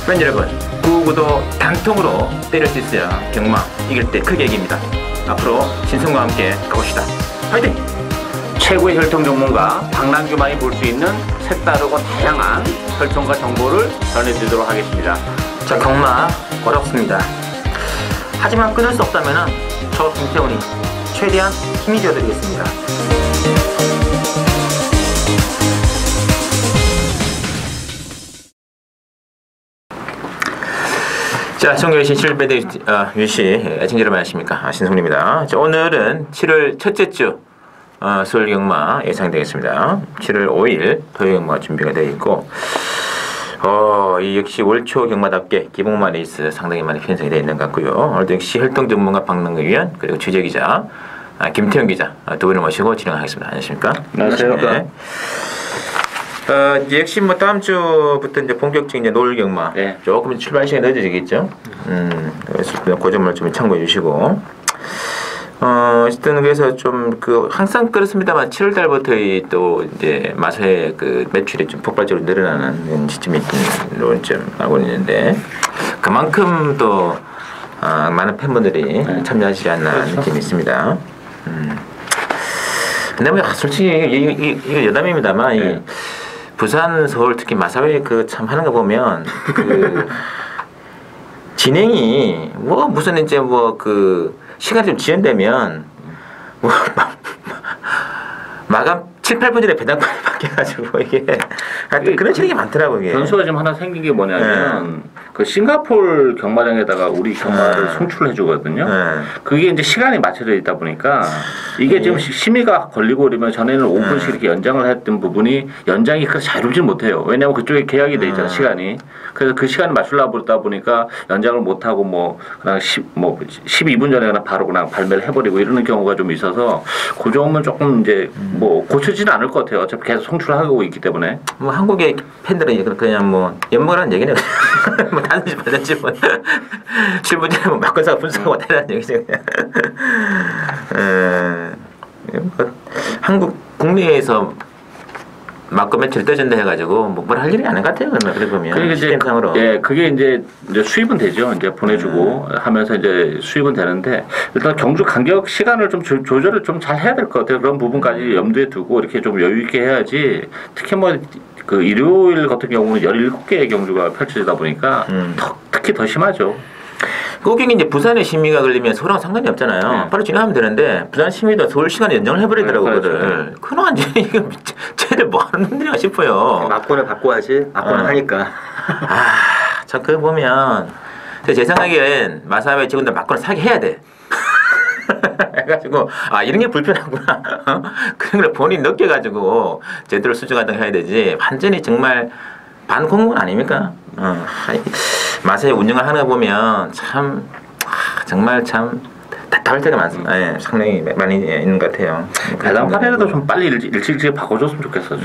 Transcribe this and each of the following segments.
팬 여러분, 구구도 단통으로 때릴 수 있어야 경마 이길 때 크게 이깁니다. 앞으로 신성과 함께 가봅시다. 화이팅! 최고의 혈통 전문가 박남규만이 볼 수 있는 색다르고 다양한 혈통과 정보를 전해드리도록 하겠습니다. 자, 경마 어렵습니다. 하지만 끊을 수 없다면 저 김태훈이 최대한 힘이 되어드리겠습니다. 자, 청교신 실베드 유시 애청자 여러분 안녕하십니까? 신성훈입니다. 자, 오늘은 7월 첫째 주 서울 경마 예상되겠습니다. 7월 5일 토요 경마가 준비가 되어 있고, 이 역시 월초 경마답게 기복마 레이스 상당히 많이 편성이 되어 있는 것 같고요. 오늘도 역시 혈통 전문가 박남규 위원 그리고 취재 기자 김태형 기자 두 분을 모시고 진행하겠습니다. 안녕하십니까? 안녕하세요. 네. 이제 역시 뭐 다음 주부터 이제 본격적인 이제 노을 경마 조금 출발 시간이 늦어지겠죠. 그래서 그 점을 좀 참고해 주시고, 어쨌든 그래서 좀 그 항상 그렇습니다만 7월 달부터 또 이제 마사의 그 매출이 좀 폭발적으로 늘어나는 시점이 좀 알고 있는데, 그만큼 또 많은 팬분들이 참여하시지 않나 느낌이 있습니다. 근데 뭐 솔직히 이거 여담입니다만 부산, 서울 특히 마사회 그 참 하는 거 보면 그 진행이 뭐 무슨 이제 뭐 그 시간이 좀 지연되면 뭐 마감 7, 8분 전에 배당권이 바뀌어가지고 이게 하여튼 그런 진행이 많더라고요. 이게. 변수가 지금 하나 생긴 게 뭐냐면 그 싱가포르 경마장에다가 우리 경마를 송출해 주거든요. 그게 이제 시간이 맞춰져 있다 보니까 이게 지금 심의가 걸리고 그러면 전에는 5분씩 이렇게 연장을 했던 부분이 연장이 그렇게 자유롭지 못해요. 왜냐하면 그쪽에 계약이 돼 있잖아 시간이. 그래서 그 시간을 맞추려고 그러다 보니까 연장을 못 하고 뭐 그냥 12분 전에 그냥 바로 그냥 발매를 해버리고 이러는 경우가 좀 있어서 그 점은 조금 이제 뭐 고쳐지는 않을 것 같아요. 어차피 계속 송출하고 있기 때문에. 뭐 한국의 팬들은 그냥 뭐 연먹으라는 얘기네요. 뭐 다든지 말든지 뭐 7분 전에 뭐 막건사가 분석하고 다라는 얘기죠. 한국 국내에서 막고 매출 떠진다 해가지고 뭐 뭘 할 일이 아닌 것 같아요. 그래 보면 그러니까 시스템상으로. 그게 이제 수입은 되죠. 이제 보내주고 하면서 이제 수입은 되는데 일단 경주 간격 시간을 좀 조절을 좀 잘 해야 될 것 같아요. 그런 부분까지 염두에 두고 이렇게 좀 여유 있게 해야지. 특히 뭐 그 일요일 같은 경우는 17개의 경주가 펼쳐지다 보니까 특히 더 심하죠. 거기 이제 부산에 심의가 걸리면 서울랑 상관이 없잖아요. 바로 진행하면 되는데 부산 심의도 서울 시간에 연장을 해버리더라고요. 그거를. 그럼 이제 쟤들 뭐 하는 놈들인가 싶어요. 막권을 바꿔야지. 막권을 하니까. 참 그거 보면 제 생각엔 마사회 직원들 막권을 사게 해야 돼. 해가지고 이런 게 불편하구나. 그런 걸 본인이 느껴가지고 제대로 수정하든 해야 되지. 완전히 정말 반공무원 아닙니까? 마사회 운영을 하는 거 보면 참 정말 참 답답할 때가 많습니다. 상당히 많이 있는 것 같아요. 배당판이라도 좀 빨리 일찍 바꿔줬으면 좋겠어.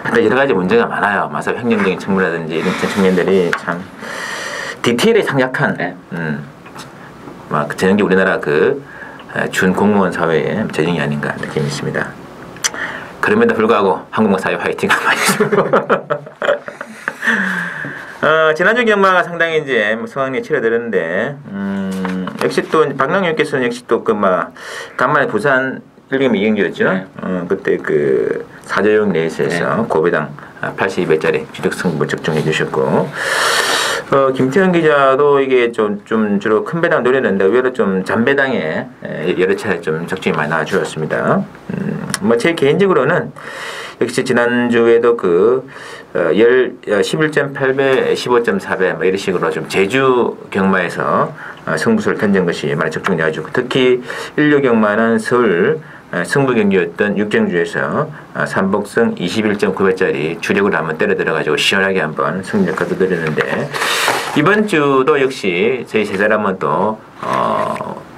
근데 여러 가지 문제가 많아요. 마사회 행정적인 측면이라든지 이런 측면들이 참 디테일에 상약한 막 전형적 우리나라 그 준공무원 사회의 전형이 아닌가 느낌이 있습니다. 그럼에도 불구하고 한국마 사회 화이팅 한번 해주시고. 지난주 경마가 상당히 이제 성황리에 치러들었는데, 역시 또 박남규께서는 역시 또 그 막 간만에 부산 1경 이경주였죠. 그때 그 사저용 레이스에서 고배당 82배짜리 주력 승부 적중해 주셨고, 김태현 기자도 이게 좀 주로 큰 배당 노렸는데 의외로 좀 잔배당에 여러 차례 좀 적중이 많이 나와주었습니다. 뭐 제 개인적으로는 역시 지난주에도 그 11.8배, 15.4배 뭐 이런 식으로 좀 제주 경마에서 승부수를 던진 것이 많이 적중이 나와주고, 특히 16 경마는 서울 승부 경기였던 육정주에서 삼복승 21.9배짜리 주력을 한번 때려 들어가지고 시원하게 한번 승리를 거둬들였는데, 이번 주도 역시 저희 세 사람은 또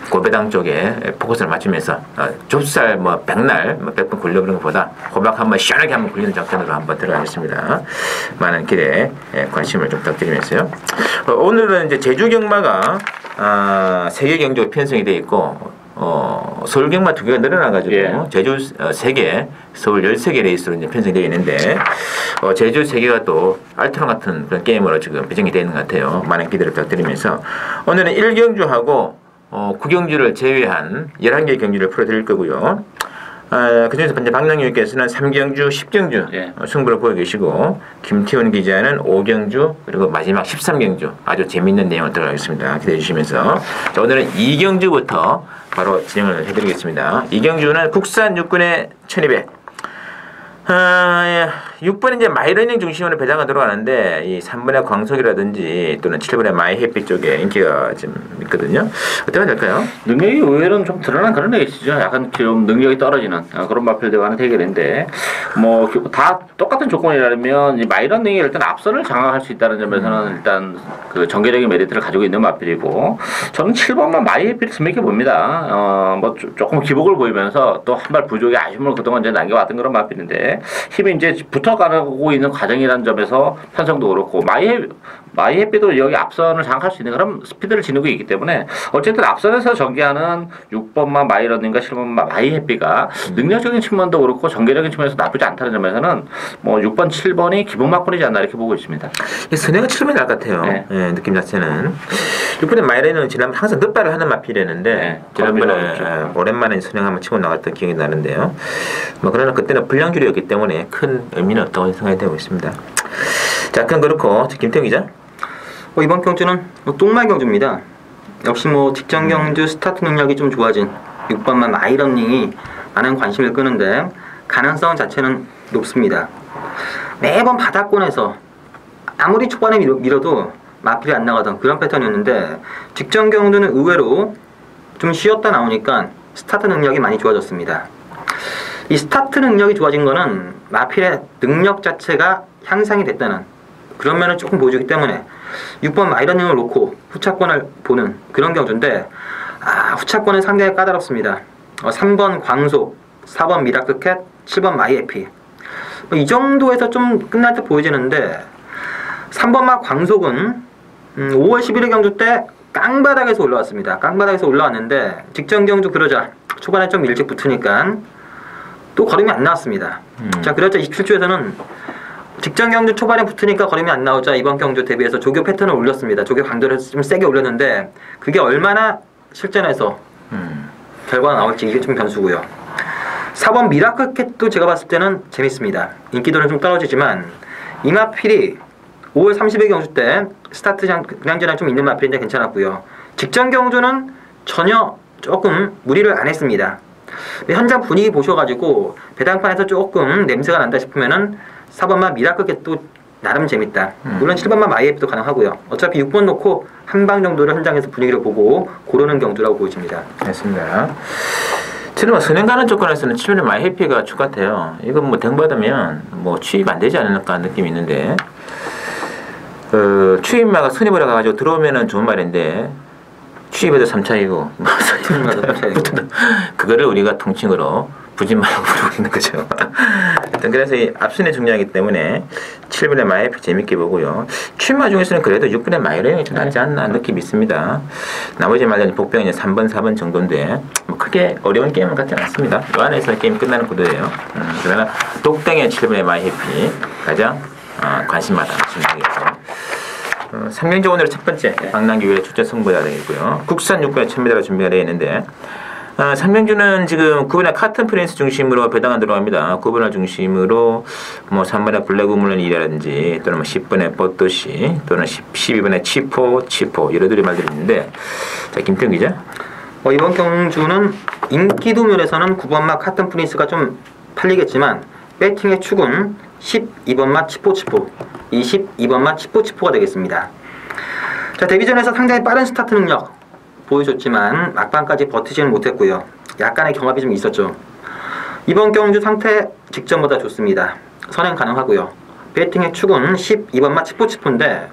고배당 쪽에 포커스를 맞추면서 좁쌀 뭐 백날 뭐 100번 굴려보는 것보다 호박 한번 시원하게 한번 굴리는 작전으로 한번 들어가겠습니다. 많은 기대 관심을 좀 부탁드리면서요. 오늘은 이제 제주 경마가 세계 경주 편성이 되어 있고, 서울 경마 2개가 늘어나가지고 예. 제주 3개, 서울 13개 레이스로 이제 편성되어 있는데 제주 3개가 또 알트론 같은 그런 게임으로 지금 배정이 되어 있는 것 같아요. 많은 기대를 부탁드리면서 오늘은 1경주하고 9경주를 제외한 11개의 경주를 풀어드릴 거고요. 그중에서 이제 박랑규께서는 3경주, 10경주 예. 승부를 보고 계시고 김태훈 기자는 5경주 그리고 마지막 13경주 아주 재밌는 내용을 들어가겠습니다. 기대해 주시면서 자, 오늘은 2경주부터 바로 진행을 해드리겠습니다. 2경주는 국산 육군의 1200 6번은 이제 마이러닝 중심으로 배당가 들어가는데 이 3번의 광속이라든지 또는 7번의 마이해피 쪽에 인기가 좀 있거든요. 어떻게 될까요? 능력이 의외로는 좀 드러난 그런 레이스죠. 약간 좀 능력이 떨어지는 그런 마필들과 하는 대결인데 뭐 다 똑같은 조건이라면 이 마이러닝이 일단 앞선을 장악할 수 있다는 점에서는 일단 그 전개적인 메리트를 가지고 있는 마필이고 저는 7번만 마이해피를 재밌게 봅니다. 뭐 조금 기복을 보이면서 또 한 발 부족의 아쉬움을 그동안 이제 남겨왔던 그런 마필인데 힘이 이제 붙어가고 있는 과정이라는 점에서 편성도 그렇고 마이해피도 여기 앞선을 장악할 수 있는 그런 스피드를 지니고 있기 때문에 어쨌든 앞선에서 전개하는 6번만 마이러닝과 7번만 마이해피가 능력적인 측면도 그렇고 전개적인 측면에서 나쁘지 않다는 점에서는 뭐 6번, 7번이 기본막군이지 않나 이렇게 보고 있습니다. 선행은 7번이 날 것 같아요. 네. 네, 느낌 자체는 6번의 마이러닝은 지난번 항상 늑발을 하는 마필이었는데 네, 지난번에 오랜만에 선행 한번 치고 나갔던 기억이 나는데요. 뭐 그러나 그때는 불량줄이었기 때문에 큰 의미는 없다고 생각이 되고 있습니다. 자, 그건 그렇고 김태형 기자. 이번 경주는 똥말 경주입니다. 역시 직전 경주 스타트 능력이 좀 좋아진 6번만 마이러닝이 많은 관심을 끄는데 가능성 자체는 높습니다. 매번 바닥권에서 아무리 초반에 밀어도 마필이 안 나가던 그런 패턴이었는데 직전 경주는 의외로 좀 쉬었다 나오니까 스타트 능력이 많이 좋아졌습니다. 이 스타트 능력이 좋아진 거는 마필의 능력 자체가 향상이 됐다는 그런 면을 조금 보여주기 때문에 6번 마이러닝을 놓고 후차권을 보는 그런 경주인데 후차권은 상당히 까다롭습니다. 3번 광속, 4번 미라클캣, 7번 마이해피 이 정도에서 좀 끝날 듯 보여지는데 3번마 광속은 5월 11일 경주 때 깡바닥에서 올라왔습니다. 깡바닥에서 올라왔는데 직전 경주 그러자 초반에 좀 일찍 붙으니까 또 걸음이 안 나왔습니다. 자, 그러자 27주에서는 직전 경주 초반에 붙으니까 걸음이 안 나오자 이번 경주 대비해서 조교 패턴을 올렸습니다. 조교 강도를 좀 세게 올렸는데 그게 얼마나 실전에서 결과가 나올지 이게 좀 변수고요. 4번 미라클캣도 제가 봤을 때는 재밌습니다. 인기도는 좀 떨어지지만 이 마필이 5월 30일 경주 때 스타트 그냥저냥 좀 있는 마필인데 괜찮았고요. 직전 경주는 전혀 조금 무리를 안 했습니다. 현장 분위기 보셔가지고 배당판에서 조금 냄새가 난다 싶으면은 4번만 미라클캣도 나름 재밌다. 물론 7번만 마이해피도 가능하고요. 어차피 6번 놓고 한 방 정도를 현장에서 분위기를 보고 고르는 경주라고 보여집니다. 맞습니다. 지금 선행 가는 조건에서는 7번의 마이해피가 주 같아요. 이건 뭐 등받으면 뭐 취입 안 되지 않을까 하는 느낌이 있는데 취입마가 선입을 해가지고 들어오면은 좋은 말인데 취입에도 3차이고 선입마도 3차이고 그거를 우리가 통칭으로 부진마라고 부르고 있는 거죠. 그래서 이 앞선이 중요하기 때문에 7번의 마이해피 재밌게 보고요. 취입마 중에서는 그래도 6번의 마이러닝이 좀 낫지 않나 느낌이 있습니다. 나머지 말하는 복병이 3번, 4번 정도인데 뭐 크게 어려운 게임은 같지 않습니다. 이 안에서 게임 끝나는 구도예요. 그러나 독땡의 7번의 마이해피 가장 관심마다 준비하겠죠. 3경주 오늘 첫 번째 박랑규의 출전 승부가 되겠고요. 국산 6번의 1000m가 준비가 되어 있는데 3경주는 지금 9번의 카튼 프린스 중심으로 배당을 들어갑니다. 9번을 중심으로 뭐 3번의 블랙 우물런이라든지 또는 뭐 10번의 뽀또시 또는 12번의 치포 여러들이 말들이 있는데 자, 김태형 기자. 이번 경주는 인기도 면에서는 9번마 카튼 프린스가 좀 팔리겠지만 배팅의 축은 12번마 치포 이 12번마 치포가 되겠습니다. 자, 데뷔전에서 상당히 빠른 스타트 능력 보여줬지만 막판까지 버티지는 못했고요. 약간의 경합이 좀 있었죠. 이번 경주 상태 직전보다 좋습니다. 선행 가능하고요. 배팅의 축은 12번마 치포인데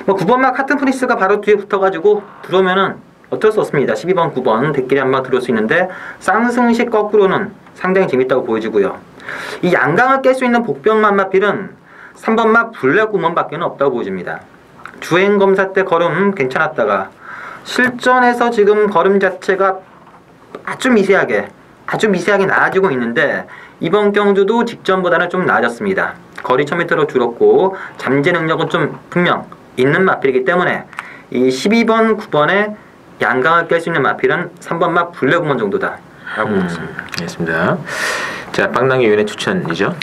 뭐 9번마 카튼 프린스가 바로 뒤에 붙어가지고 들어오면은 어쩔 수 없습니다. 12번, 9번 대끼리 한방 들어올 수 있는데 쌍승식 거꾸로는 상당히 재밌다고 보여지고요. 이 양강을 깰 수 있는 복병만 마필은 3번마 블랙 우먼밖에 없다고 보여집니다. 주행 검사 때 걸음 괜찮았다가 실전에서 지금 걸음 자체가 아주 미세하게 나아지고 있는데 이번 경주도 직전보다는 좀 나아졌습니다. 거리 1000m로 줄었고 잠재 능력은 좀 분명 있는 마필이기 때문에 이 12번, 9번에 양강을 깰 수 있는 마필은 3번 마 블랙우먼 정도다 라고 보겠습니다. 알겠습니다. 자, 박남기 위원의 추천이죠.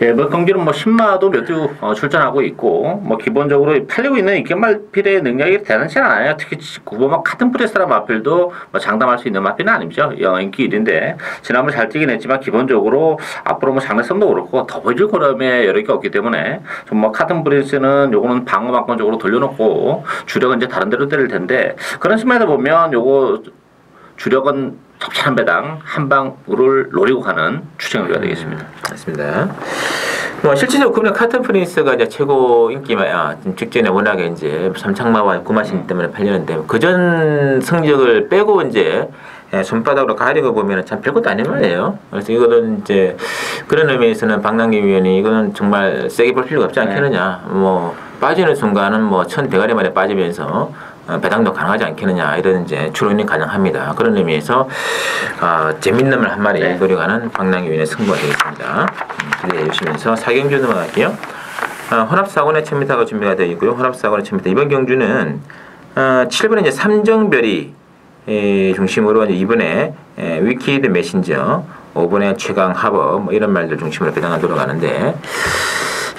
예, 이번 경기는 뭐 10마도 몇 주 출전하고 있고, 뭐 기본적으로 팔리고 있는 이견마필의 능력이 대단치 않아요. 특히 9번마 카튼프레스라는 마필도 뭐 장담할 수 있는 마필은 아니죠. 인기 1인데 지난번 잘 뛰긴 했지만 기본적으로 앞으로 뭐 장래성도 그렇고 더 보여줄 거람에 여러 개 없기 때문에 좀 뭐 카튼프레스는 요거는 방어망권 쪽으로 돌려놓고 주력은 이제 다른 데로 때릴 텐데 그런 측면에서 보면 요거 주력은 협찬한 배당 한 방울을 노리고 가는 추천을 해야 되겠습니다. 맞습니다. 뭐 실질적으로 그러면 카튼 프린스가 이제 최고 인기마 직전에 워낙에 이제 삼창마와 구마신 때문에 팔리는데 그전 성적을 빼고 이제 손바닥으로 가리고 보면은 참 별것도 아닌 말이에요. 그래서 이거는 이제 그런 의미에서는 박남기 위원이 이거는 정말 세게 볼 필요가 없지 않겠느냐. 뭐 빠지는 순간은 뭐 1000대가리 만에 빠지면서 배당도 가능하지 않겠느냐 이런 이제 추론이 가능합니다. 그런 의미에서 재밌는 말 한 마리 노려가는 박남기 위원의 승부가 되겠습니다. 기대해 주시면서 4경주 넘어갈게요. 혼합사고의 1000m가 준비가 되어 있고요. 혼합사고의 1000m 이번 경주는 7번에 이제 삼정별이 중심으로 이제 이번에 위키드 메신저 5번에 최강 하버 뭐 이런 말들 중심으로 배당을 돌아가는데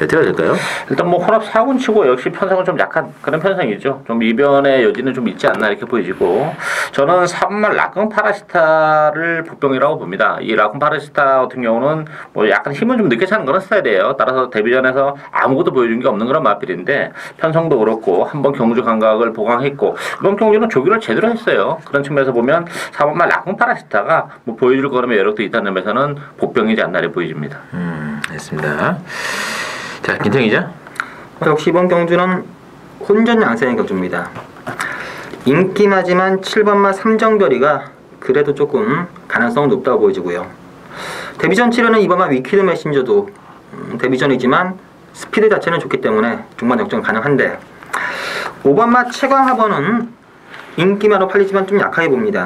어떻게 될까요? 일단 뭐 혼합 사고는 치고 역시 편성은 좀 약한 그런 편성이죠. 좀 이변의 여지는 좀 있지 않나 이렇게 보여지고 저는 3번 라쿵 파라시타를 복병이라고 봅니다. 이 라쿵 파라시타 같은 경우는 뭐 약간 힘은 좀 늦게 차는 그런 스타일이에요. 따라서 데뷔전에서 아무것도 보여준 게 없는 그런 마필인데 편성도 그렇고 한번 경주 감각을 보강했고 이번 경주는 조기를 제대로 했어요. 그런 측면에서 보면 4번만 라쿵 파라시타가 뭐 보여줄 거라면 여력도 있다는 점에서는 복병이지 않나 이렇게 보여집니다. 알겠습니다. 자, 김태기자. 역시 이번 경주는 혼전 양상의 경주입니다. 인기마지만 7번마 삼정별이가 그래도 조금 가능성은 높다고 보여지고요. 데뷔전 치르는 2번마 위키드 메신저도 데뷔전이지만 스피드 자체는 좋기 때문에 중반 역전 가능한데 5번마 최강 하버는 인기마로 팔리지만 좀 약하게 봅니다.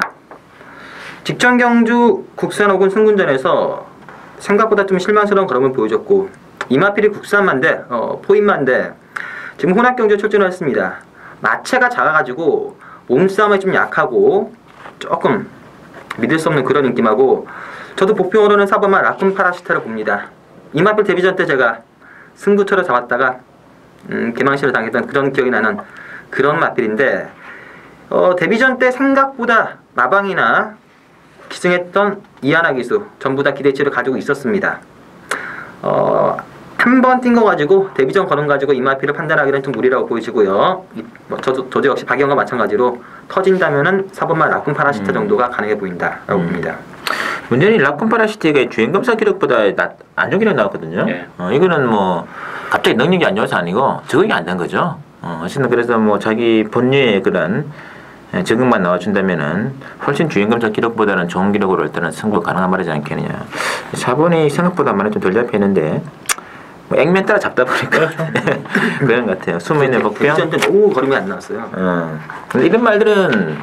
직전 경주 국산 혹은 승군전에서 생각보다 좀 실망스러운 걸음을 보여줬고 이마필이 국산만데 포인만데 지금 혼합경주에 출전을 했습니다. 마체가 작아가지고 몸싸움에 좀 약하고 조금 믿을 수 없는 그런 인기마고 저도 복병으로는 4번만 라쿤 파라시타를 봅니다. 이마필 데뷔전 때 제가 승부처를 잡았다가 개망신을 당했던 그런 기억이 나는 그런 마필인데 데뷔전 때 생각보다 마방이나 기승했던 이하나 기수 전부 다 기대치를 가지고 있었습니다. 한 번 뛴 거 가지고 데뷔전 거는 가지고 이마필을 판단하기는 좀 무리라고 보이시고요. 저도 역시 박영과 마찬가지로 터진다면은 4번만 라쿤 파라시타 정도가 가능해 보인다라고 봅니다. 문제는 라쿤 파라시타가 주행 검사 기록보다 안 좋은 기록 나왔거든요. 이거는 뭐 갑자기 능력이 안 좋아서 아니고 적응이 안 된 거죠. 어쨌든 그래서 뭐 자기 본유의 그런 적응만 나와준다면은 훨씬 주행검사 기록보다는 좋은 기록으로 일단은 승부 가능한 말이지 않겠느냐. 4번이 생각보다 많이 좀 덜 잡혀있는데 뭐 액면 따라 잡다 보니까 그런 것 같아요. 수면의 복병. 데뷔전 때 너무 걸음이 안 나왔어요. 근데 이런 말들은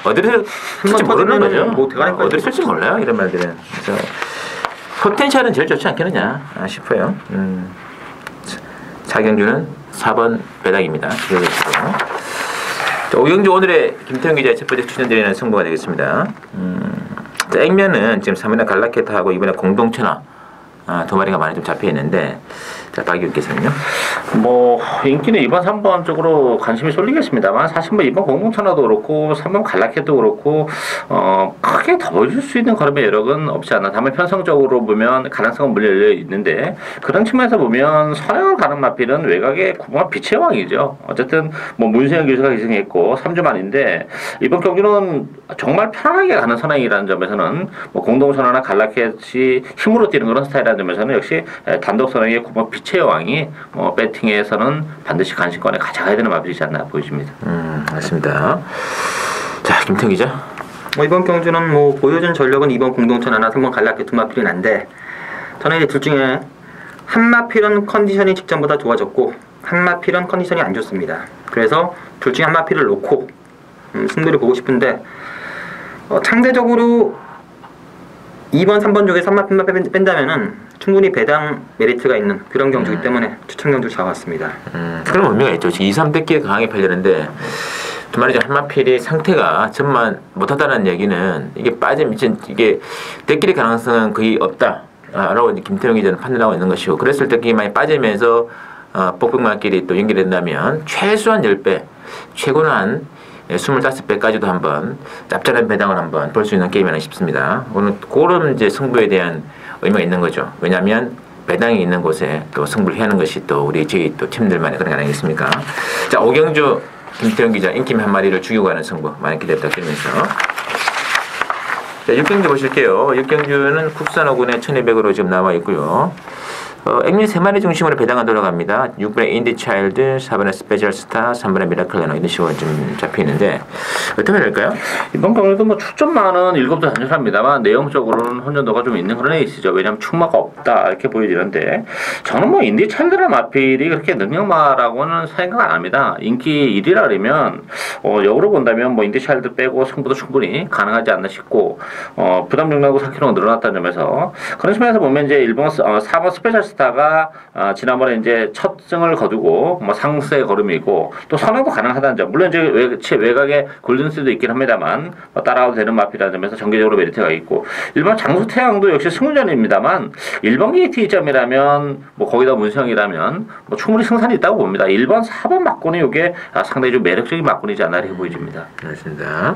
어디를 쓸지 모르는 거죠. 뭐 어디를 쓸지 몰라요. 이런 말들은. 그래서 포텐셜은 제일 좋지 않겠느냐 싶어요. 4경주는 4번 배당입니다. 자, 5경주 오늘의 김태형 기자의 첫 번째 추천드리는 승부가 되겠습니다. 자, 액면은 지금 3번에 갈라케타하고 이번에 공동천하 두 마리가 많이 좀 잡혀 있는데, 자, 박 의원께서는요? 뭐 인기는 2번, 3번 쪽으로 관심이 쏠리겠습니다만 사실 뭐 2번 공동천하도 그렇고 3번 갈라케도 그렇고 크게 더 보여줄 수 있는 걸음의 여력은 없지 않나. 다만 편성적으로 보면 가능성은 물려 있는데 그런 측면에서 보면 선행을 가는 마필은 외곽의 9번 빛의 왕이죠. 어쨌든 뭐 문세영 교수가 기승했고 3주 만인데 이번 경기는 정말 편하게 가는 선행이라는 점에서는 뭐 공동천하나 갈라켓이 힘으로 뛰는 그런 스타일이라는 점에서는 역시 단독 선행의 9번 빛의 왕이 배팅에서는 반드시 관심권에 가져가야 되는 마필이지 않나 보여집니다. 맞습니다. 자, 김태형 기자. 이번 경주는 뭐 보여준 전력은 2번 공동천하나 3번 갈라케 두 마필이 난데 저는 이제 둘 중에 한 마필은 컨디션이 직전보다 좋아졌고 한 마필은 컨디션이 안 좋습니다. 그래서 둘 중에 한 마필을 놓고 승부를 보고 싶은데 상대적으로 2번, 3번 쪽에 3마필만 뺀다면은 충분히 배당 메리트가 있는 그런 경주이기 때문에 추천 경주 잡았습니다. 그런 의미가 있죠. 2, 300개 강하게 팔리는데 두 말이죠. 한마필이 상태가 전만 못하다는 얘기는 이게 빠지면 이게 떼끼리 가능성은 거의 없다. 라고 김태형 기자는 판단하고 있는 것이고, 그랬을 때 그게 많이 빠지면서 복병만끼리 또 연결된다면 최소한 10배, 최고는 한 25배까지도 한번 짭짤한 배당을 한번 볼 수 있는 게임이 아닌가 싶습니다. 오늘 그런 이제 승부에 대한 의미가 있는 거죠. 왜냐하면 배당이 있는 곳에 또 승부를 해야 하는 것이 또 저희 또 팀들만의 그런 게 아니겠습니까? 자, 오경주 김태형 기자 인김 한 마리를 죽이고 가는 승부 많이 기대 부탁드리면서, 자, 육경주 보실게요. 육경주는 국산 오군에 1200으로 지금 나와 있고요. 액면 3마리 중심으로 배당은 돌아갑니다. 6번에 인디차일드, 4번에 스페셜스타, 3번에 미라클 러너 이런 식으로 좀 잡혀있는데 어떻게 해야 될까요? 이번 경우에도 뭐 출전만은 7도 단순합니다만 내용적으로는 혼전도가 좀 있는 그런 에이스죠. 왜냐하면 충마가 없다 이렇게 보여지는데, 저는 뭐 인디차일드나 마필이 그렇게 능력마라고는 생각 안 합니다. 인기 1위라면 역으로 본다면 뭐 인디차일드 빼고 승부도 충분히 가능하지 않나 싶고, 부담 중량도 4kg가 늘어났다는 점에서 그런 측면에서 보면 이제 4번 스페셜스타 스타가 지난번에 이제 첫 승을 거두고 뭐 상승의 걸음이고 또 선행도 가능하다는 점. 물론 이제 외곽에 골든스도 있긴 합니다만 따라와도 되는 마필이라는 점에서 전개적으로 메리트가 있고, 일반 장수태양도 역시 승운전입니다만 1번 게이트 2점이라면 뭐 거기다 문성이라면 뭐 충분히 승산이 있다고 봅니다. 1번, 4번 막군이 이게 상당히 좀 매력적인 막군이지 않나 이렇게 보여집니다. 그렇습니다.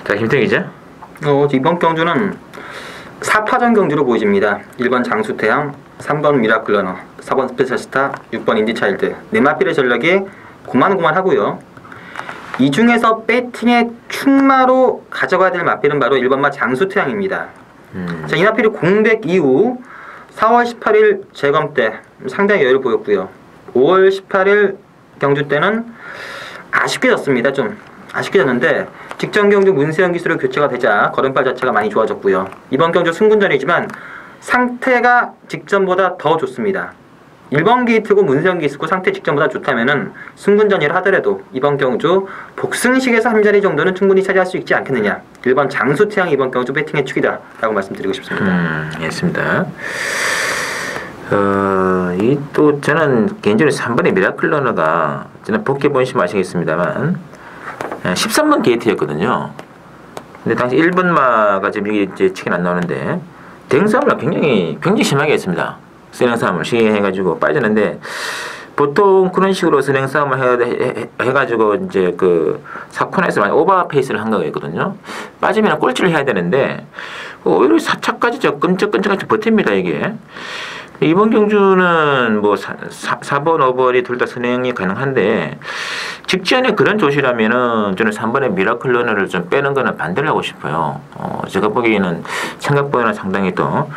자, 김태형 기자. 이번 경주는 4파전 경주로 보여집니다. 1번 장수태양, 3번 미라클 러너, 4번 스페셜스타, 6번 인디차일드. 네마필의 전력이 고만고만하고요. 이 중에서 배팅의 충마로 가져가야 될 마필은 바로 1번마 장수태양입니다. 자, 이 마필이 공백 이후 4월 18일 재검 때 상당히 여유를 보였고요. 5월 18일 경주 때는 아쉽게 졌습니다. 좀 아쉽게 졌는데 직전 경주 문세영 기수로 교체가 되자 걸음발 자체가 많이 좋아졌고요. 이번 경주 승군전이지만 상태가 직전보다 더 좋습니다. 1번 게이트고 문세영 기수고 상태 직전보다 좋다면은 승군전이라 하더라도 이번 경주 복승식에서 한 자리 정도는 충분히 차지할 수 있지 않겠느냐. 1번 장수태양 이번 경주 배팅의 축이다 라고 말씀드리고 싶습니다. 알겠습니다. 이 또 저는 개인적으로 3번의 미라클 러너가 저는 복귀 본심 아시겠습니다만 13번 게이트였거든요. 근데 당시 1번마가 지금 이게 이제 치킨 안 나오는데 대응 싸움을 굉장히 심하게 했습니다. 선행 싸움을 시행해가지고 빠졌는데, 보통 그런 식으로 선행 싸움을 해가지고 이제 그 사코너에서 많이 오버 페이스를 한 거거든요. 빠지면 꼴찌를 해야 되는데 오히려 4차까지 저 끈적끈적하게 버팁니다 이게. 이번 경주는 뭐 4번, 5번이 둘 다 선행이 가능한데 직전에 그런 조시라면은 저는 3번의 미라클 러너를 좀 빼는 거는 반대를 하고 싶어요. 제가 보기에는 생각보다는 상당히 더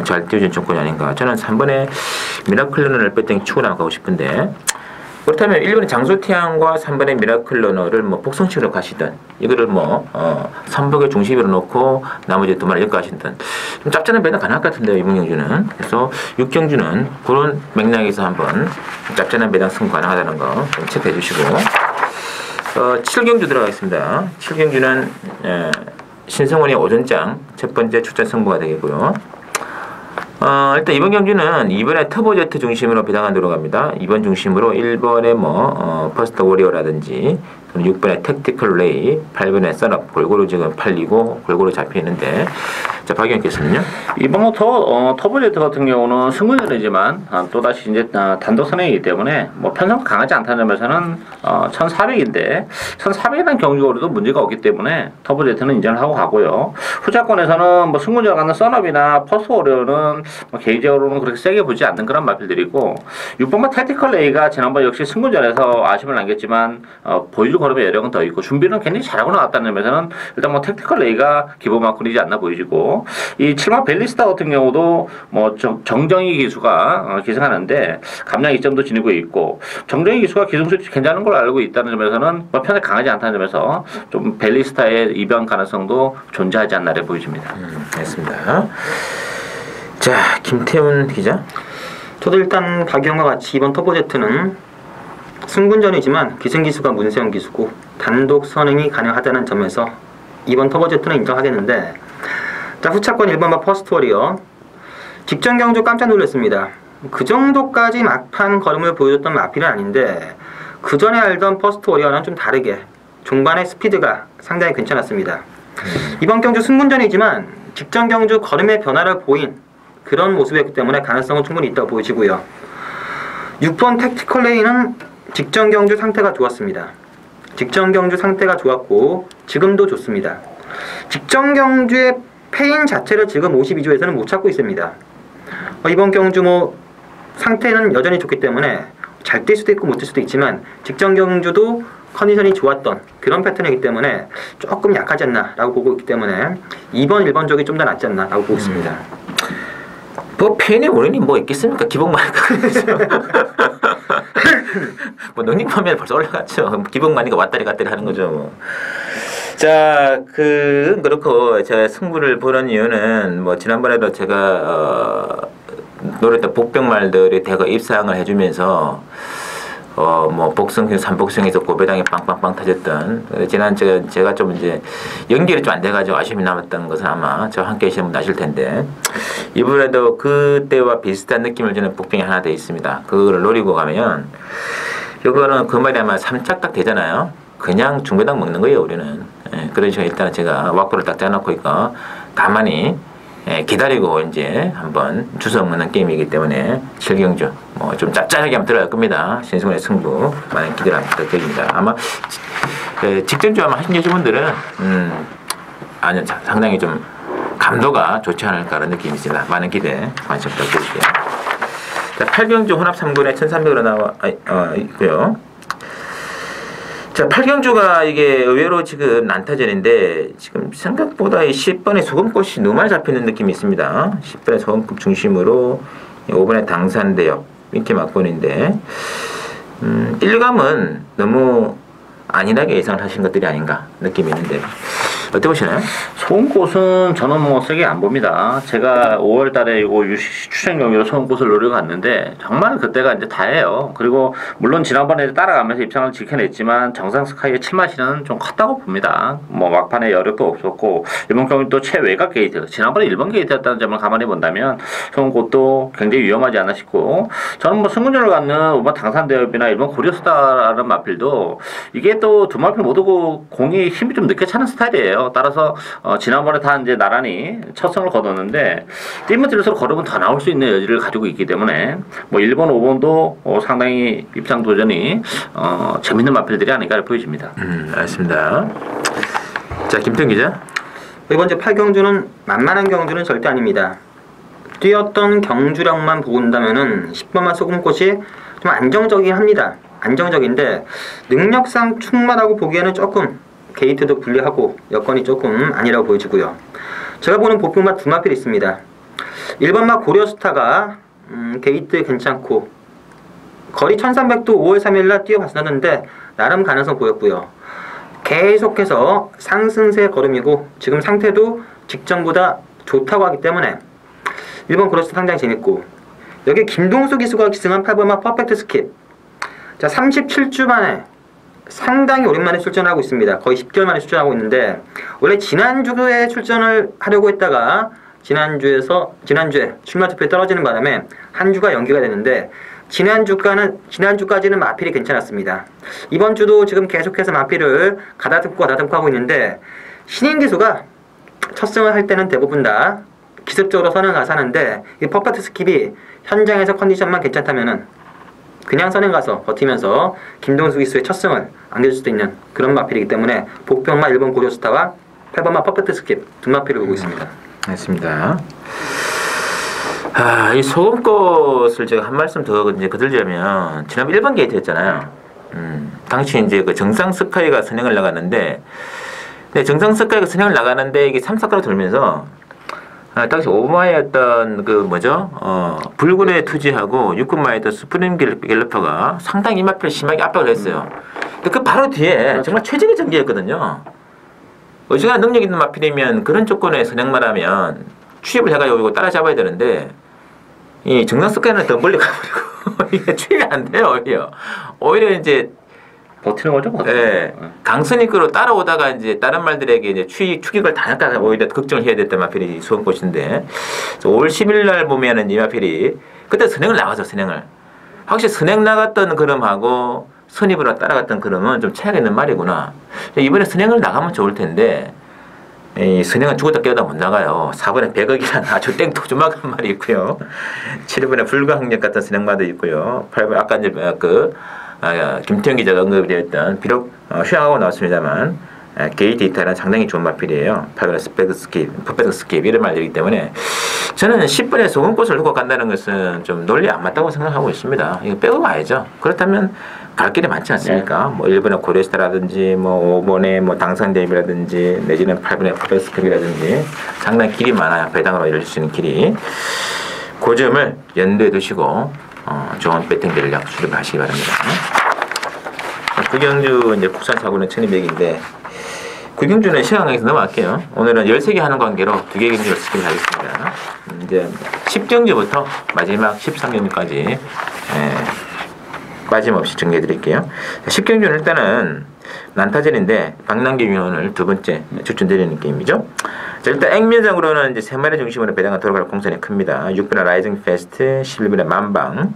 잘 띄워진 조건이 아닌가. 저는 3번의 미라클 러너를 뺐더니 치고 나가고 싶은데, 그렇다면 1번의 장수태양과 3번의 미라클 러너를 뭐 복성식으로 가시든 이거를 뭐 선복의 중심으로 놓고 나머지 두 마리 엮어 가시든 좀 짭짤한 배당 가능할 것 같은데요 이번 경주는. 그래서 6경주는 그런 맥락에서 한번 짭짤한 배당 승부 가능하다는 거 좀 체크해 주시고, 7경주 들어가겠습니다. 7경주는 신성원의 오전장 첫 번째 출전 승부가 되겠고요. 일단 이번 경주는 2번에 터보제트 중심으로 배당안 들어갑니다. 2번 중심으로 1번에 퍼스트 워리어라든지 6번에 택티컬 레이, 8번에 썬업 골고루 지금 팔리고 골고루 잡혀 있는데, 자, 박영께서는요? 이번 터보제트 같은 경우는 승군전이지만 또다시 이제 단독 선행이기 때문에 뭐 편성 강하지 않다는 점에서는 1400인데 1400이라는 경주거리도 문제가 없기 때문에 터보제트는 인정을 하고 가고요. 후자권에서는 뭐 승군전 가는 썬업이나 퍼스트 워리어는 뭐 개인적으로는 그렇게 세게 보지 않는 그런 마필들이고, 6번과 택티컬 레이가 지난번 역시 승군전에서 아쉬움을 남겼지만 보여줄 걸음의 여력은 더 있고 준비는 굉장히 잘하고 나왔다는 점에서는 일단 뭐 택티컬 레이가 기본 마크이지 않나 보이지고, 이 7번 벨리스타 같은 경우도 뭐 정정희 기수가 기승하는데 감량 2점도 지니고 있고, 정정희 기수가 기승수 괜찮은 걸 알고 있다는 점에서는 뭐 편에 강하지 않다는 점에서 좀 벨리스타의 입양 가능성도 존재하지 않나래 보여집니다. 알겠습니다. 자, 김태훈 기자. 저도 일단 박영과 같이 이번 터보제트는 승군전이지만 기승기수가 문세영 기수고 단독 선행이 가능하다는 점에서 2번 터보제트는 인정하겠는데, 자, 후차권 1번마 퍼스트 워리어. 직전 경주 깜짝 놀랐습니다. 그 정도까지 막판 걸음을 보여줬던 마필은 아닌데, 그 전에 알던 퍼스트 워리어는 좀 다르게 종반의 스피드가 상당히 괜찮았습니다. 이번 경주 승분전이지만 직전 경주 걸음의 변화를 보인 그런 모습이었기 때문에 가능성은 충분히 있다고 보여지고요. 6번 택티컬 레인은 직전 경주 상태가 좋았습니다. 직전 경주 상태가 좋았고 지금도 좋습니다. 직전 경주의 페인 자체를 지금 52조에서는 못 찾고 있습니다. 이번 경주 상태는 여전히 좋기 때문에 잘 뛸 수도 있고 못 뛸 수도 있지만 직전 경주도 컨디션이 좋았던 그런 패턴이기 때문에 조금 약하지 않나 라고 보고 있기 때문에 2번, 1번 쪽이 좀 더 낫지 않나 라고 보고 있습니다. 페인의 원인이 있겠습니까? 기복마니까. 능력하면 벌써 올라갔죠. 기복마니까 왔다리 갔다리 하는 거죠. 자, 그렇고 제가 승부를 보는 이유는 지난번에도 제가 노랬던 복병말들이 대거 입상을 해주면서 복승, 삼복승에서 고배당이 빵빵빵 터졌던 지난 제가 좀 이제 연결이 좀 안 돼가지고 아쉬움이 남았던 것은 아마 저와 함께 계시는 분 아실 텐데 이번에도 그때와 비슷한 느낌을 주는 복병이 하나 돼 있습니다. 그거를 노리고 가면 이거는 그 말이 아마 3짝 딱 되잖아요. 그냥 중배당 먹는 거예요, 우리는. 예, 그런 식으로 일단 제가 왁구를 딱 짜놓고 있고 가만히 기다리고 이제 한번 주워 먹는 게임이기 때문에 7경주 좀 짭짤하게 한번 들어갈 겁니다. 신승훈의 승부 많은 기대를 부탁드립니다. 아마 직전주 아마 하신 여러분들은 아니요 상당히 좀 감도가 좋지 않을까 하는 느낌이 있습니다. 많은 기대 관심 부탁드릴게요. 자, 8경주 혼합 3군에 1300으로 나와 있고요. 자, 8경주가 이게 의외로 지금 난타전인데 지금 생각보다 이 10번의 소금꽃이 너무 많이 잡히는 느낌이 있습니다. 10번의 소금꽃 중심으로 5번의 당산대역 이렇게 막권인데 1감은 너무 안일하게 예상을 하신 것들이 아닌가 느낌이 있는데 어떻게 보시나요? 소금꽃은 저는 세게 안 봅니다. 제가 5월 달에 이거 추천 경기로 소금꽃을 노리고 갔는데 정말 그때가 이제 다예요. 그리고 물론 지난번에 따라가면서 입상을 지켜냈지만 정상 스카이의 7마시는 좀 컸다고 봅니다. 막판에 여력도 없었고 이번 경기 또 최외곽 게이트 지난번에 1번 게이트였다는 점을 가만히 본다면 소금꽃도 굉장히 위험하지 않나 싶고 저는 승문전을 갖는 5번 당산대협이나 1번 고려스타라는 마필도 이게 또 두 마필 모두 공이 힘이 좀 늦게 차는 스타일이에요. 따라서 지난번에 다 이제 나란히 첫 승을 거뒀는데 뛰면 뛸수록 걸음은 더 나올 수 있는 여지를 가지고 있기 때문에 1번, 5번도 상당히 입상 도전이 재밌는 마필들이 아닌가 보여집니다. 알겠습니다. 자, 김태형 기자. 이번 주 8경주는 만만한 경주는 절대 아닙니다. 뛰었던 경주력만 본다면은 10번만 소금꽃이 좀 안정적이긴 합니다. 안정적인데 능력상 충만하고 보기에는 조금 게이트도 불리하고 여건이 조금 아니라고 보여지고요. 제가 보는 복병마 두 마필이 있습니다. 1번마 고려스타가 게이트 괜찮고 거리 1300도 5월 3일날 뛰어봤었는데 나름 가능성 보였고요. 계속해서 상승세 걸음이고 지금 상태도 직전보다 좋다고 하기 때문에 1번 고려스타 상당히 재밌고 여기 김동수 기수가 기승한 8번마 퍼펙트 스킵. 자, 37주 만에 상당히 오랜만에 출전을 하고 있습니다. 거의 10개월 만에 출전하고 있는데 원래 지난주에 출전을 하려고 했다가 지난주에 출마 투표에 떨어지는 바람에 한 주가 연기가 됐는데 지난주까지는 마필이 괜찮았습니다. 이번 주도 지금 계속해서 마필을 가다듬고 하고 있는데 신인 기수가 첫 승을 할 때는 대부분 다 기습적으로 선을 가서 하는데 이 퍼펙트 스킵이 현장에서 컨디션만 괜찮다면은 그냥 선행 가서 버티면서 김동수 기수의 첫 승을 안겨줄 수도 있는 그런 마필이기 때문에 복병마 1번 고려스타와 8번마 퍼펙트 스킵 두 마필을 보고 있습니다. 알겠습니다. 이 소금꽃을 제가 한 말씀 더 이제 거들자면 지난번 1번 게이트였잖아요. 당시 이제 그 정상 스카이가 선행을 나갔는데 정상 스카이가 선행을 나가는데 이게 3사카로 돌면서 당시 5마이였던 불굴의 투지하고 6군마이였던 스프링 갤러퍼가 상당히 이마필을 심하게 압박을 했어요. 근데 그 바로 뒤에 정말 최적의 전개였거든요. 어지간한 능력 있는 마필이면 그런 조건에 선행만 하면 추입을 해가지고 따라잡아야 되는데 이 정상 스카이는 더 멀리 가버리고 이게 추입이 안 돼요. 오히려 이제 버티는 거죠, 버티는 예. 거. 강선익으로 따라오다가 이제 다른 말들에게 이제 추격을 당할까 오히려 걱정을 해야 됐던 마필이 수원꽃인데 5월 10일 날 보면은 이 마필이 그때 선행을 나가죠, 선행을. 확실히 선행 나갔던 걸음하고 선입으로 따라갔던 걸음은 좀 차이가 있는 말이구나. 이번에 선행을 나가면 좋을 텐데 이 선행은 죽었다 깨어다 못 나가요. 4번에 100억이라는 아주 땡토조막한 말이 있고요. 7번에 불가항력 같은 선행마도 있고요. 8번 아까 이제 김태형 기자가 언급되었던 비록 휴양하고 나왔습니다만 게이 데이터는 상당히 좋은 마필이에요. 8번에 스펙 스킵, 퍼펙트 스킵 이런 말들이기 때문에 저는 10번에 소금꽃을 놓고 간다는 것은 좀 논리 안 맞다고 생각하고 있습니다. 이거 빼고 가야죠. 그렇다면 갈 길이 많지 않습니까? 뭐 1번에 고레스타라든지 뭐 5번에 뭐 당산대입이라든지 내지는 8번에 퍼펙트 스킵이라든지 상당히 길이 많아요. 배당으로 이룰 수 있는 길이. 그 점을 염두에 두시고 좋은 배팅 전략 수립하시기 바랍니다. 구경주 이제 국산 사고는 1200인데 구경주는 시간에서 넘어갈게요. 오늘은 13개 하는 관계로 2개 경주를 스킵을 하겠습니다. 이제 10경주부터 마지막 13경주까지 빠짐없이 정리해 드릴게요. 10경주는 일단은 난타전인데 박남기 위원을 두 번째 추천드리는 게임이죠. 자, 일단 액면상으로는 이제 3마리 중심으로 배당가 돌아갈 공산이 큽니다. 6번에 라이징 페스트, 11번에 만방.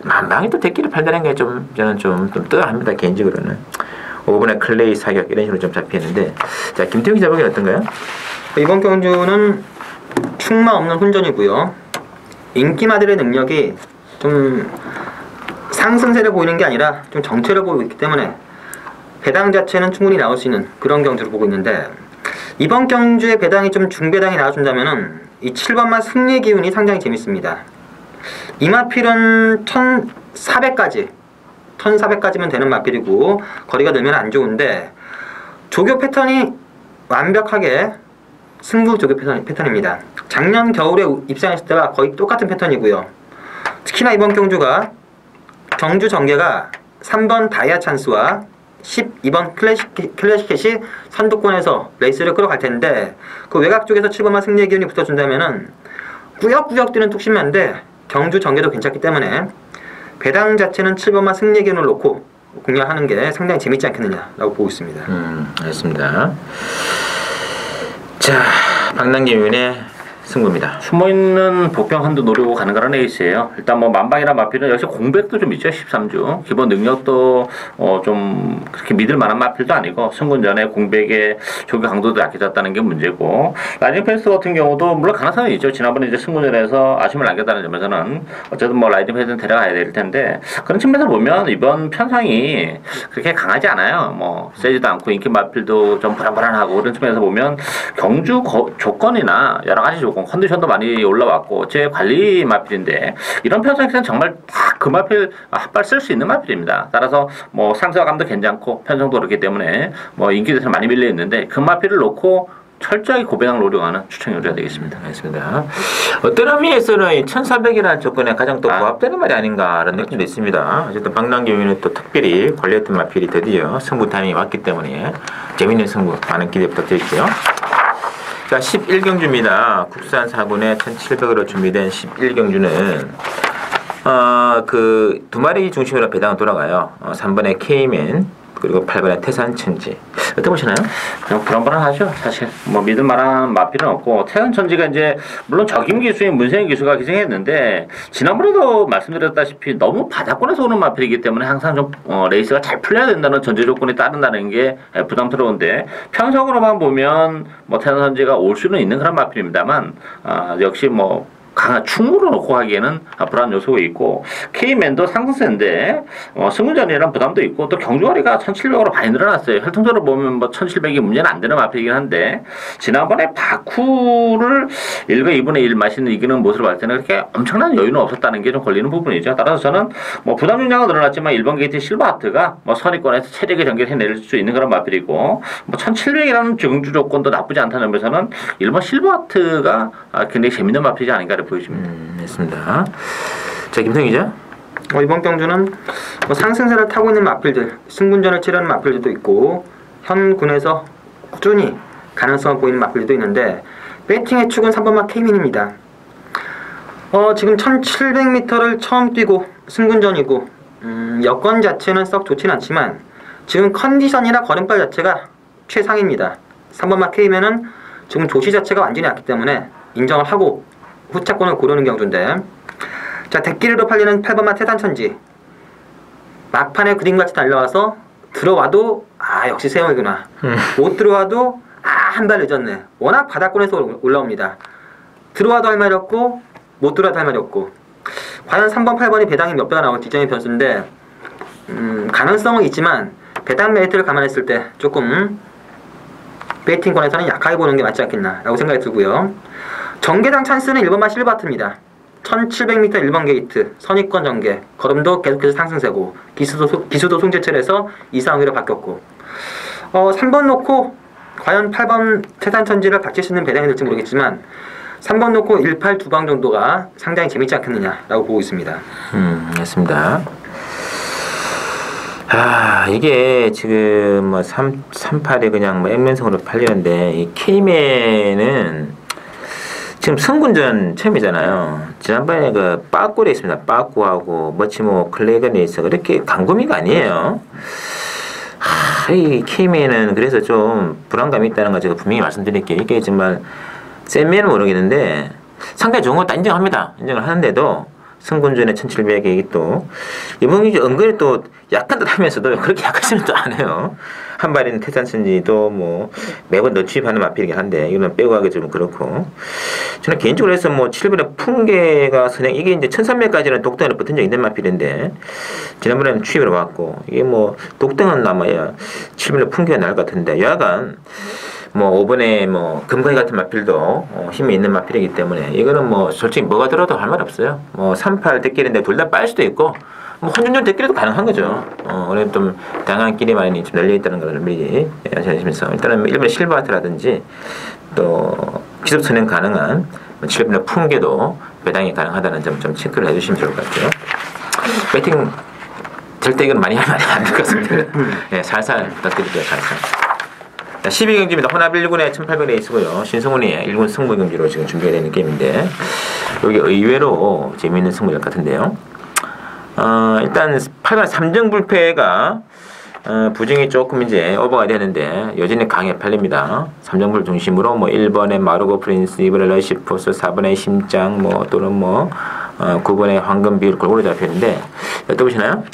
만방이 또 대기를 팔다는 게 좀 저는 좀 뜨거합니다, 개인적으로는. 5번에 클레이 사격 이런 식으로 좀 잡히는데, 자, 김태형 기자 보기엔 어떤가요? 이번 경주는 충마 없는 혼전이고요. 인기마들의 능력이 좀 상승세를 보이는 게 아니라 좀 정체를 보이고 있기 때문에 배당 자체는 충분히 나올 수 있는 그런 경주를 보고 있는데, 이번 경주의 배당이 좀 중배당이 나와준다면은 이 7번만 승리 기운이 상당히 재밌습니다. 이 마필은 1400까지면 되는 마필이고 거리가 늘면 안 좋은데 조교 패턴이 완벽하게 승부 조교 패턴입니다. 작년 겨울에 입상했을 때와 거의 똑같은 패턴이고요. 특히나 이번 경주가 경주 전개가 3번 다이아 찬스와 12번 클래식캣이 선두권에서 레이스를 끌어갈 텐데 그 외곽 쪽에서 7번만 승리의 기운이 붙어준다면은 꾸역꾸역 뛰는 뚝심만데 경주 전개도 괜찮기 때문에 배당 자체는 7번만 승리의 기운을 놓고 공략하는 게 상당히 재밌지 않겠느냐라고 보고 있습니다. 알겠습니다. 자, 박남기 위원의 승부입니다. 숨어있는 복병 한두 노리고 가는 거란 에이스예요. 일단 뭐 만방이나 마필은 역시 공백도 좀 있죠. 13주 기본 능력도 좀 그렇게 믿을 만한 마필도 아니고 승군 전에 공백의 조교 강도도 약해졌다는 게 문제고, 라이징 페스트 같은 경우도 물론 가능성이 있죠. 지난번에 이제 승군전에서 아쉬움을 남겼다는 점에서는 어쨌든 뭐 라이징 페스트는 데려가야 될 텐데 그런 측면에서 보면 이번 편성이 그렇게 강하지 않아요. 뭐 세지도 않고 인기 마필도 좀 불안불안하고 그런 측면에서 보면 경주 조건이나 여러 가지 조건 컨디션도 많이 올라왔고 제 관리 마필인데 이런 편성에서는 정말 딱 그 마필 핫발 쓸 수 있는 마필입니다. 따라서 뭐 상승감도 괜찮고 편성도 그렇기 때문에 뭐 인기대에서 많이 밀려 있는데 그 마필을 놓고 철저하게 고배당 노력하는 추천 요리가 되겠습니다. 알겠습니다. 어떤 의미에서는 1400이라는 조건에 가장 또 부합되는 말이 아닌가라는 느낌도 있습니다. 어쨌든 박남기 의원은 또 특별히 관리했던 마필이 드디어 승부 타이밍이 왔기 때문에 재밌는 승부 많은 기대 부탁드릴게요. 자, 11경주입니다. 국산 4분에 1700으로 준비된 11경주는 그 두 마리 중심으로 배당은 돌아가요. 3번에 K맨 그리고 8번에 태산천지. 어떻게 보시나요? 그냥 불안불안하죠. 사실 뭐 믿을 만한 마필은 없고 태산천지가 이제 물론 적임 기수인 문세인 기수가 기생했는데 지난번에도 말씀드렸다시피 너무 바닥권에서 오는 마필이기 때문에 항상 좀 레이스가 잘 풀려야 된다는 전제 조건이 따른다는 게 부담스러운데 편성으로만 보면 뭐 태산천지가 올 수는 있는 그런 마필입니다만 역시 뭐 강한 충무로 놓고 하기에는 불안 요소가 있고 K맨도 상승세인데 승문전이란 부담도 있고 또 경주거리가 1700으로 많이 늘어났어요. 혈통적으로 보면 뭐 1700이 문제는 안 되는 마필이긴 한데 지난번에 바쿠를 1과 2분의 1 마시는 이기는 모습을 봤을 때는 그렇게 엄청난 여유는 없었다는 게 좀 걸리는 부분이죠. 따라서 저는 뭐 부담 용량은 늘어났지만 1번 게이트 실버하트가 뭐 선의권에서 체력의 전개를 해낼 수 있는 그런 마필이고 뭐 1700이라는 경주 조건도 나쁘지 않다는 점에서는 1번 실버하트가 굉장히 재밌는 마필이지 아닌가 보여집니다. 맞습니다. 자, 김성희 기자. 이번 경주는 뭐 상승세를 타고 있는 마필들, 승군전을 치르는 마필들도 있고 현 군에서 꾸준히 가능성을 보이는 마필들도 있는데 배팅의 축은 3번마 K민입니다. 지금 1700m를 처음 뛰고 승군전이고 여건 자체는 썩 좋진 않지만 지금 컨디션이나 걸음발 자체가 최상입니다. 3번마 K맨은 지금 조시 자체가 완전히 약기 때문에 인정을 하고 후차권을 고르는 경주인데, 자, 대끼리로 팔리는 8번마 태산천지. 막판에 그림같이 달려와서 들어와도 역시 세영이구나. 못 들어와도 한 발 늦었네. 워낙 바닥권에서 올라옵니다. 들어와도 할 말이 없고 못 들어와도 할 말이 없고. 과연 3번, 8번이 배당이 몇 배가 나올지 이점의 변수인데, 가능성은 있지만 배당 메리트를 감안했을 때 조금 베이팅권에서는 약하게 보는 게 맞지 않겠나 라고 생각이 들고요. 정계장 찬스는 1번마 실버하트입니다. 1700m 1번 게이트, 선입권 전개, 걸음도 계속해서 상승세고 기수도 송재철에서 이상하기로 바뀌었고, 3번 놓고 과연 8번 태산천지를 박칠 수 있는 배당이 될지 모르겠지만 3번 놓고 1, 8 두 방 정도가 상당히 재밌지 않겠느냐라고 보고 있습니다. 맞습니다. 이게 지금 뭐 38이 그냥 뭐 액면성으로 팔리는데, 이 K맨은 지금 승군전 처음이잖아요. 지난번에 그 빠꾸에 있습니다. 빠꾸하고 머치모 클레건에 있어 그렇게 강구미가 아니에요. 이 K맨은 그래서 좀 불안감이 있다는 거 제가 분명히 말씀드릴게요. 이게 정말 센 면은 모르겠는데 상당히 좋은 거 다 인정합니다. 인정을 하는데도 승군전의 1700이 또 이번 경기 은근히 또 약한 듯 하면서도 그렇게 약하지는 또 않아요. 한 발인 태산천지도 뭐 매번 넣취입하는 마필이긴 한데 이거는 빼고 하기 좀 그렇고, 저는 개인적으로 해서 뭐 7번에 풍계가 선행 이게 이제 1300까지는 독등에 붙은 적이 있는 마필인데 지난번에는 취입을 받고, 이게 뭐 독등은 남아야 7번에 풍계가 나을 것 같은데 여하간 뭐 5번에 뭐 금가희 같은 마필도 힘이 있는 마필이기 때문에 이거는 뭐 솔직히 뭐가 들어도 할 말 없어요. 뭐 38 대길인데 둘 다 빨 수도 있고 뭐 혼준전 대길도 가능한 거죠. 그래도 좀 다양한 길이만이 좀 열려 있다는 걸 미리 아시면서 일단은 1번의 실버하트라든지 또 기습 선행 가능한 7번의 풍계도 배당이 가능하다는 점 좀 체크를 해주시면 좋을 것 같아요. 배팅 절대 이건 많이 하면 안 될 것 같습니다. 네, 살살 부탁드릴게요. 살살. 12경기입니다. 혼합 1군에 1800에 있고요. 신성훈이 1군 승부 경기로 지금 준비가 되는 게임인데 여기 의외로 재미있는 승부전 같은데요. 일단 8번 3정 불패가 부정이 조금 이제 오버가 되는데 여전히 강해 팔립니다. 3정불 중심으로 뭐 1번에 마르고 프린스, 2번에 러시포스, 4번에 심장 뭐 또는 뭐 9번에 황금 비율 골고루 잡혀있는데 여쭤보시나요?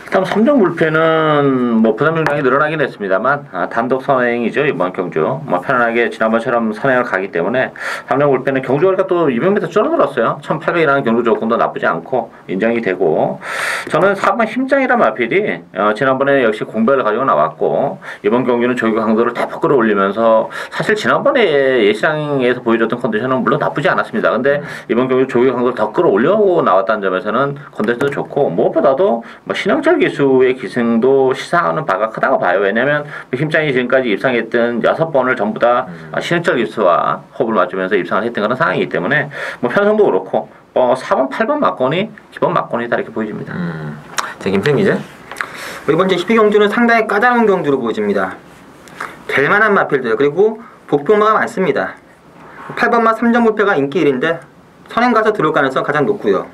일단 3정 불패는 뭐 부담 용량이 늘어나긴 했습니다만 단독 선행이죠 이번 경주. 뭐 편안하게 지난번처럼 선행을 가기 때문에 3정 불패는 경주가 또 200m 줄어들었어요. 1800이라는 경주 조건도 나쁘지 않고 인정이 되고, 저는 4번 힘장이란 마필이 지난번에 역시 공백을 가지고 나왔고 이번 경기는 조기 강도를 대폭 끌어올리면서 사실 지난번에 예시장에서 보여줬던 컨디션은 물론 나쁘지 않았습니다. 근데 이번 경기 조기 강도를 더 끌어올려고 나왔다는 점에서는 컨디션도 좋고, 무엇보다도 뭐 신영철 기수의 기승도 시사하는 바가 크다고 봐요. 왜냐하면 힘장이 지금까지 입상했던 6번을 전부 다 신영철 기수와 호흡을 맞추면서 입상을 했던 그런 상황이기 때문에 뭐 편성도 그렇고 4번, 8번 막권이 기본 막권이다 이렇게 보여집니다. 자, 김평 이번 제 12경주는 상당히 까다로운 경주로 보여집니다. 될 만한 마필들 그리고 복병마가 많습니다. 8번마 3정 불패가 인기 1인데 선행 가서 들어올 가능성 가장 높고요.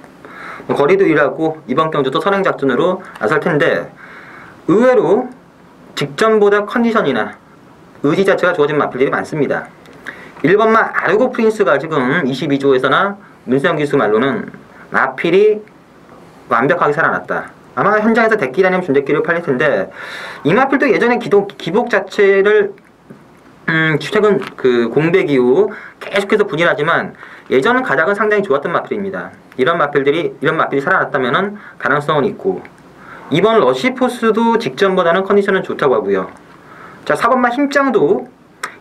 거리도 일하고 이번 경주도 선행 작전으로 나설 텐데 의외로 직전보다 컨디션이나 의지 자체가 좋아진 마필들이 많습니다. 1번마 아르고 프린스가 지금 22조에서나 문세영 기수 말로는 마필이 완벽하게 살아났다. 아마 현장에서 대끼리 아니면 준대끼리로 팔릴 텐데 이 마필도 예전에 기복 자체를 최근 그 공백 이후 계속해서 분일하지만 예전은 가닥은 상당히 좋았던 마필입니다. 이런 마필이 살아났다면은 가능성은 있고, 이번 러시포스도 직전보다는 컨디션은 좋다고 하고요. 자, 4번마 힘장도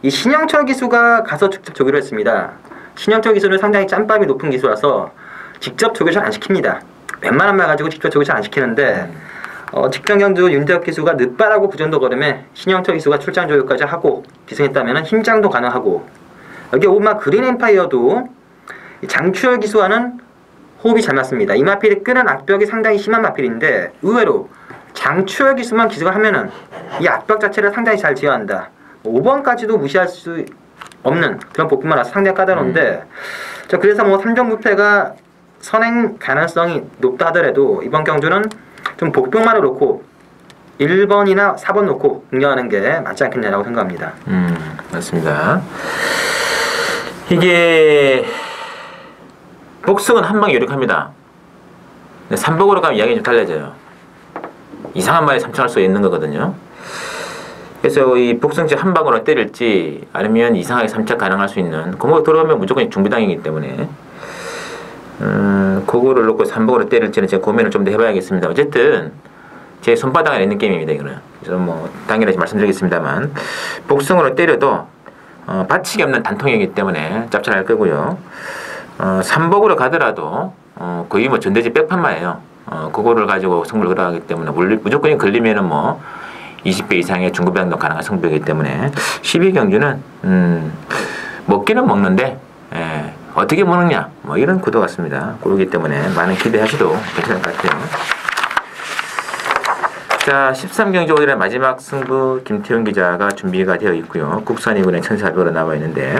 이 신영철 기수가 가서 직접 조기를 했습니다. 신영철 기수는 상당히 짬밥이 높은 기수라서 직접 조기 잘 안 시킵니다. 웬만한 말 가지고 직접 조기 잘 안 시키는데 직전 경주 윤대혁 기수가 늦바라고 부전도 걸음에 신영철 기수가 출장 조율까지 하고 기승했다면 힘장도 가능하고, 여기 5번마 그린 엠파이어도 장추열 기수와는 호흡이 잘 맞습니다. 이 마필이 끄는 악벽이 상당히 심한 마필인데 의외로 장추열 기수만 기수가 하면은 이 악벽 자체를 상당히 잘 제어한다. 5번까지도 무시할 수 없는 그런 복분만 나서 상당히 까다로운데, 자, 그래서 뭐 3정 불패가 선행 가능성이 높다 하더라도 이번 경주는 좀 복병만을 놓고 1번이나 4번 놓고 응용하는 게 맞지 않겠냐라고 생각합니다. 맞습니다. 이게 복승은 한방 유력합니다. 3복으로 가면 이야기가 좀 달라져요. 이상한 말에 삼창할 수 있는 거거든요. 그래서 이 복승지 한 방으로 때릴지 아니면 이상하게 삼착 가능할 수 있는 공격 들어오면 무조건 중비당이기 때문에 그거를 놓고 3복으로 때릴지는 제가 고민을 좀 더 해봐야겠습니다. 어쨌든 제 손바닥에 있는 게임입니다. 이거는. 그래서 뭐 당연히 말씀드리겠습니다만 복승으로 때려도 받치기 없는 단통이기 때문에 짭짤할 거고요. 3복으로 가더라도 거의 뭐 전대지 백판만이에요. 그거를 가지고 승부를 걸어가기 때문에 무조건 걸리면은 뭐 20배 이상의 중급양도 가능한 승부이기 때문에 12경주는 먹기는 먹는데 어떻게 먹느냐 뭐 이런 구도 같습니다. 그렇기 때문에 많은 기대하셔도 괜찮을 것 같아요. 자, 13경주 오늘의 마지막 승부 김태훈 기자가 준비가 되어 있고요. 국산이군의 1,400으로 나와 있는데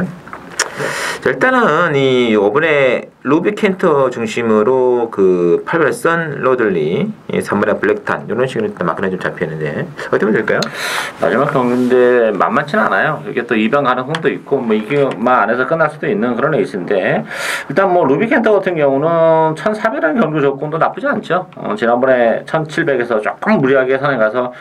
자, 일단은 이 이번에 루비 켄터 중심으로 그 8번 선 로들리, 3번의 블랙탄 이런 식으로 일단 마크는 좀 잡혔는데 어떻게 보면 될까요? 마지막 경기인데 만만치는 않아요. 이게 또 입양 가능성도 있고 뭐 이기만 안에서 끝날 수도 있는 그런 레이스인데 일단 뭐 루비 켄터 같은 경우는 1,400이라는 경주 조건도 나쁘지 않죠. 지난번에 1,700에서 조금 무리하게 선에 가서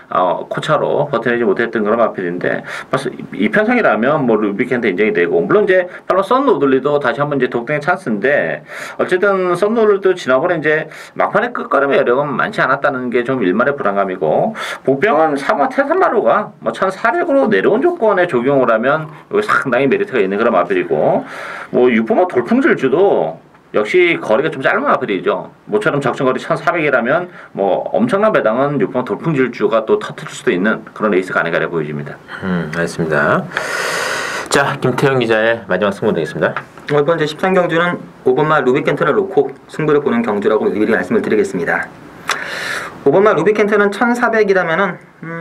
코차로 버텨내지 못했던 그런 마필인데 벌써 이 편성이라면 뭐 루비 켄터 인정이 되고 물론 이제 바로 선 로들리도 다시 한번 이제 독등의 찬스인데 어쨌든 선 로들리도 지난번에 이제 막판에 끝걸음의 여력은 많지 않았다는 게 좀 일말의 불안감이고 복병은 3화 태산마루가 뭐 1,400으로 내려온 조건에 적용을 하면 여기 상당히 메리트가 있는 그런 마필이고 뭐 유포모 돌풍질주도 역시 거리가 좀 짧은 마필이죠. 모처럼 적정거리 1,400이라면 뭐 엄청난 배당은 유포모 돌풍질주가 또 터뜨릴 수도 있는 그런 레이스가 아닌가 보여집니다. 알겠습니다. 자, 김태형 기자의 마지막 승부 되겠습니다. 이번 제 13경주는 5번마 루비켄트를 놓고 승부를 보는 경주라고 미리 말씀을 드리겠습니다. 5번마 루비켄트는 1,400이라면은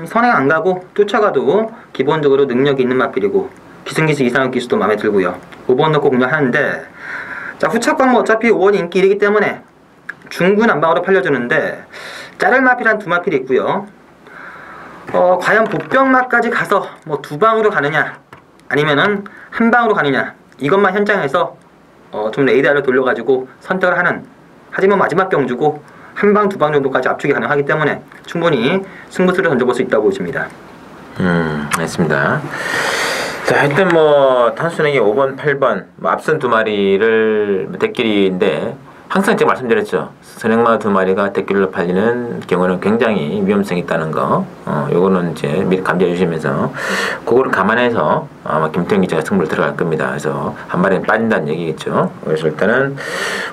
선행 안 가고 쫓아가도 기본적으로 능력이 있는 마필이고 기승기수 이상의 기수도 마음에 들고요. 5번 놓고 공략하는데 자, 후착광 뭐 어차피 5번이 인기 1이기 때문에 중구난방으로 팔려주는데 자를 마필 한 두 마필이 있고요. 과연 복병마까지 가서 뭐 두 방으로 가느냐 아니면은 한 방으로 가느냐 이것만 현장에서 좀 레이더를 돌려가지고 선택을 하는 하지만 마지막 경주고 한 방 두 방 정도까지 압축이 가능하기 때문에 충분히 승부수를 던져볼 수 있다고 보십니다. 알겠습니다. 자, 하여튼 뭐 단순하게 5번, 8번 뭐 앞선 두 마리를 대끼리인데 항상 제가 말씀드렸죠. 선행마 두 마리가 대끼리로 팔리는 경우는 굉장히 위험성이 있다는 거. 요거는 이제 미리 감지해 주시면서 그거를 감안해서 아마 김태형 기자가 승부를 들어갈 겁니다. 그래서 한 마리는 빠진다는 얘기겠죠. 그래서 일단은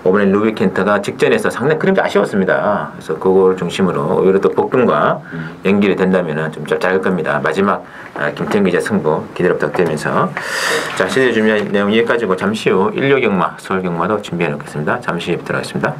이번에 루비 켄터가 직전에서 상당히 그림이 아쉬웠습니다. 그래서 그걸 중심으로 오히려 또 복근과 연결이 된다면은 좀 짭짤할 겁니다. 마지막 김태형 기자 승부 기대를 부탁드리면서 자, 시대 준비한 내용 여기까지고 잠시 후 1료 경마, 서울 경마도 준비해 놓겠습니다. 잠시 들어가겠습니다.